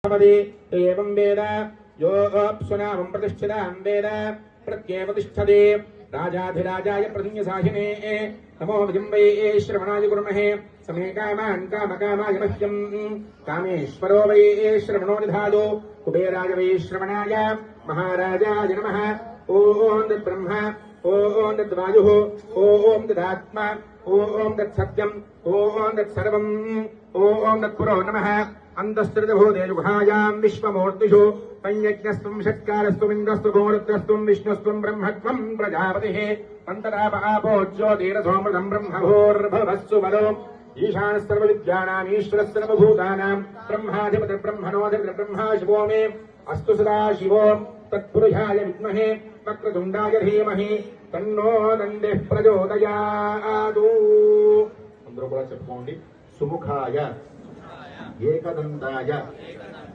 एवं वेद यो अप्सुनामं प्रतिष्ठितां वेद प्रत्येव तिष्ठते राजाधिराजाय प्रतिज्ञसाहिने नमो विजम्बे श्रवणाय कुर्महे समे कामान् कामकामाय मह्यम् कामेश्वरो वै श्रवणो निधातु कुबेराय वै श्रवणाय महाराजाय नमः ओम तद्ब्रह्म ओम तद्वायुः ओम तदात्मा ओम तत्सत्यम् ओम तत्सर्वम् ओम तत्पुरो नमः अन्तस्त्रितभूतेजुहायाम् विश्वमूर्तिषु संयज्ञस्त्वम् षट्कारस्त्वम् इन्द्रस्त्वम् गोरुत्रस्त्वम् विष्णुस्त्वम् ब्रह्मत्वम् प्रजापतिः अन्तरापापो ज्योतिरसोमृतम् ब्रह्मभूर्भुवस्सु वरो ईशानः सर्वविद्यानाम् ईश्वरः सर्वभूतानाम् ब्रह्माधिपतिर्ब्रह्मणोऽधिपतिर्ब्रह्मा शिवो मे अस्तु सदा शिवो तत्पुरुषाय विद्महे वक्रतुण्डाय धीमहि तन्नो दण्डिः प्रचोदयातु। అందరూ కూడా చెప్పుకోండి సుముఖాయ ఏకదంతాయ